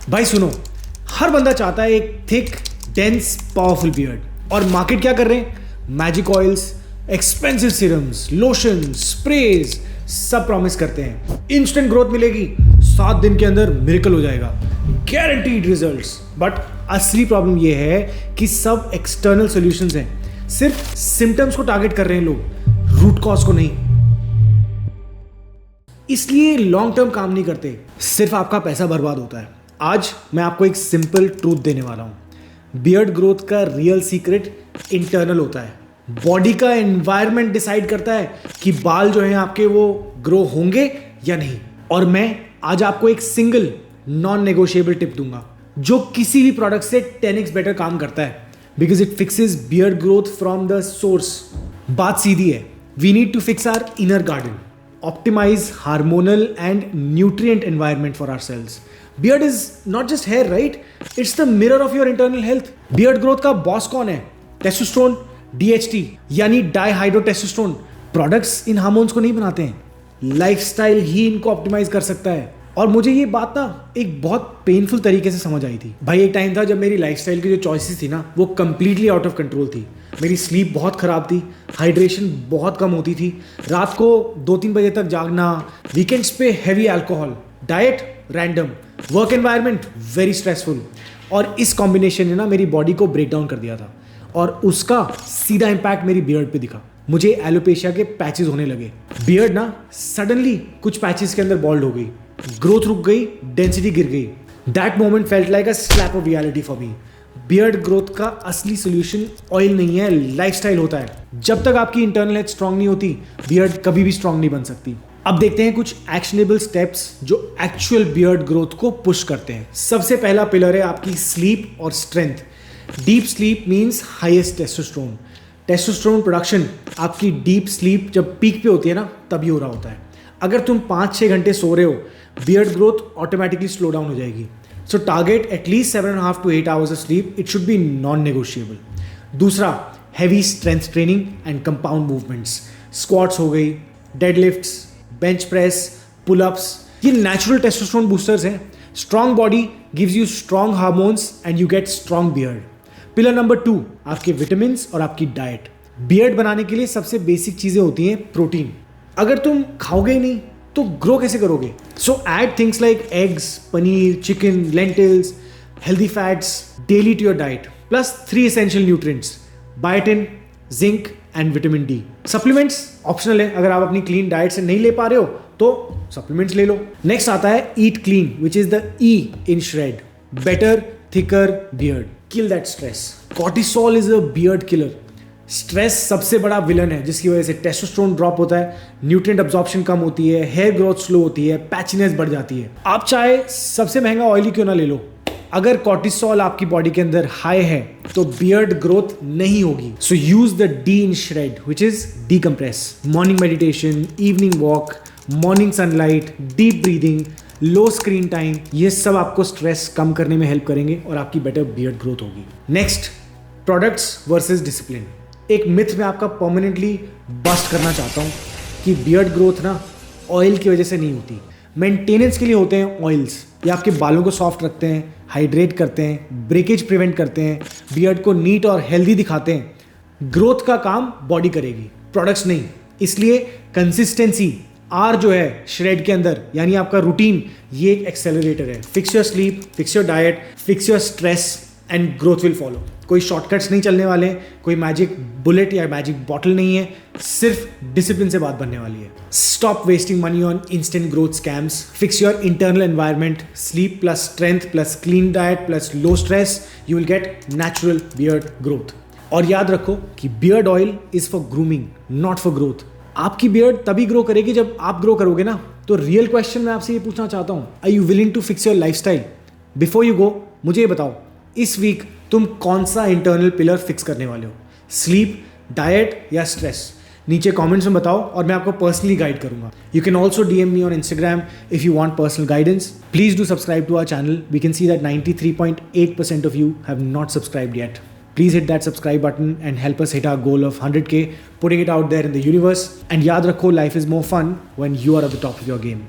भाई सुनो, हर बंदा चाहता है एक थिक डेंस पावरफुल बियर्ड, और मार्केट क्या कर रहे हैं? Magic oils, expensive serums, lotion, sprays सब प्रॉमिस करते हैं इंस्टेंट ग्रोथ मिलेगी, 7 दिन के अंदर मिरेकल हो जाएगा, गारंटीड रिजल्ट्स। बट असली प्रॉब्लम यह है कि सब एक्सटर्नल सॉल्यूशंस हैं, सिर्फ सिम्टम्स को टारगेट कर रहे हैं लोग, रूट कॉज को नहीं। इसलिए लॉन्ग टर्म काम नहीं करते, सिर्फ आपका पैसा बर्बाद होता है। आज मैं आपको एक सिंपल ट्रूथ देने वाला हूं। बियर्ड ग्रोथ का रियल सीक्रेट इंटरनल होता है। बॉडी का एनवायरनमेंट डिसाइड करता है कि बाल जो हैं आपके वो ग्रो होंगे या नहीं। और मैं आज आपको एक सिंगल नॉन नेगोशिएबल टिप दूंगा जो किसी भी प्रोडक्ट से 10x बेटर काम करता है, because it fixes beard growth from the source. बात सीधी है, we need to fix our inner garden, optimize hormonal and nutrient environment for ourselves. Beard is not just hair, right? It's the mirror of your internal health. Beard growth का boss कौन है? Testosterone, DHT यानी dihydrotestosterone. Products in hormones को नहीं बनाते हैं, lifestyle ही इनको optimise कर सकता है। और मुझे ये बात ना एक बहुत पेनफुल तरीके से समझ आई थी। भाई एक टाइम था जब मेरी लाइफस्टाइल की जो चॉइसेस थी ना वो कंप्लीटली आउट ऑफ कंट्रोल थी। मेरी स्लीप बहुत ख़राब थी, हाइड्रेशन बहुत कम होती थी, रात को 2-3 बजे तक जागना, वीकेंड्स पे heavy alcohol, diet random, work environment very stressful. और इस कॉम्बिनेशन ने ना मेरी बॉडी को ब्रेक डाउन कर दिया था, और उसका सीधा इम्पैक्ट मेरी बियर्ड पे दिखा। मुझे एलोपेशिया के पैचेस होने लगे। बियर्ड ना सडनली कुछ पैचेस के अंदर बॉल्ड हो गई, ग्रोथ रुक गई, डेंसिटी गिर गई। That moment felt like a slap of reality for me. Beard growth का असली सोल्यूशन ऑयल नहीं है, लाइफस्टाइल होता है। जब तक आपकी इंटरनल हेल्थ स्ट्रांग नहीं होती, बियर्ड कभी भी स्ट्रांग नहीं बन सकती। अब देखते हैं कुछ एक्शनेबल स्टेप्स जो एक्चुअल बियर्ड ग्रोथ को पुश करते हैं। सबसे पहला पिलर है आपकी स्लीप और strength. Deep sleep means highest testosterone. Testosterone production आपकी डीप स्लीप जब पीक पे होती है ना तभी हो रहा होता है। अगर तुम 5-6 घंटे सो रहे हो, beard growth automatically slow down हो जाएगी। So target at least 7.5 to 8 hours of sleep, it should be non negotiable. दूसरा, heavy strength training and compound movements. Squats हो गई, डेडलिफ्ट्स, बेंच प्रेस, पुलअप्स, ये नेचुरल टेस्टोस्टेरोन बूस्टर्स हैं। Strong body gives you strong hormones and you get strong beard. Pillar number 2, आपके vitamin और आपकी diet. Beard बनाने के लिए सबसे बेसिक चीजें होती हैं प्रोटीन। अगर तुम खाओगे ही नहीं तो ग्रो कैसे करोगे? So add things like eggs, paneer, chicken, lentils, healthy fats daily to your diet, plus 3 essential nutrients, biotin, zinc and vitamin D. Supplements optional है, अगर आप अपनी क्लीन डाइट से नहीं ले पा रहे हो तो सप्लीमेंट्स ले लो। नेक्स्ट आता है eat clean, which is the E in shred. Better thicker beard, kill that stress. Cortisol is a beard killer. Stress सबसे बड़ा विलन है जिसकी वजह से टेस्टोस्टेरोन ड्रॉप होता है, न्यूट्रिएंट अब्जॉर्प्शन कम होती है, हेयर ग्रोथ स्लो होती है, पैचीनेस बढ़ जाती है। आप चाहे सबसे महंगा ऑयली क्यों ना ले लो, अगर कॉर्टिसोल आपकी बॉडी के अंदर हाई है तो बियर्ड ग्रोथ नहीं होगी। So use the D in shred, which is decompress. Morning meditation, evening walk, morning sunlight, deep breathing, low screen time, ये सब आपको स्ट्रेस कम करने में हेल्प करेंगे और आपकी बेटर बियर्ड ग्रोथ होगी। Next, products versus discipline. एक मिथ में आपका परमानेंटली बस्ट करना चाहता हूँ कि बियर्ड ग्रोथ ना ऑयल की वजह से नहीं होती। मेंटेनेंस के लिए होते हैं ऑयल्स, ये आपके बालों को सॉफ्ट रखते हैं, हाइड्रेट करते हैं, ब्रेकेज प्रिवेंट करते हैं, बियर्ड को नीट और हेल्दी दिखाते हैं। ग्रोथ का काम बॉडी करेगी, प्रोडक्ट्स नहीं। इसलिए कंसिस्टेंसी आर जो है श्रेड के अंदर, यानी आपका रूटीन, ये एक एक्सेलरेटर है। Fix your sleep, fix your diet, fix your stress and growth will follow. कोई शॉर्टकट्स नहीं चलने वाले, कोई मैजिक बुलेट या मैजिक बॉटल नहीं है, सिर्फ डिसिप्लिन से बात बनने वाली है। Stop wasting money on instant growth scams. Fix your internal environment, sleep plus strength plus clean diet plus low stress, you will get natural beard growth. और याद रखो कि beard oil is for grooming, not for growth. आपकी beard तभी grow करेगी जब आप grow करोगे ना। तो रियल क्वेश्चन मैं आपसे ये पूछना चाहता हूँ, are you willing to fix your lifestyle? Before you go, मुझे ये बताओ इस वीक तुम कौन सा इंटरनल पिलर फिक्स करने वाले हो, स्लीप, डाइट या स्ट्रेस? नीचे कमेंट्स में बताओ और मैं आपको पर्सनली गाइड करूंगा। You can also DM me on Instagram if you want personal guidance. Please do subscribe to our channel. We can see that 93.8% of you have not subscribed yet. Please hit that subscribe button and help us hit our goal of 100K, putting it out there in the universe. And yaad rakho, life is more fun when you are at the top of your game.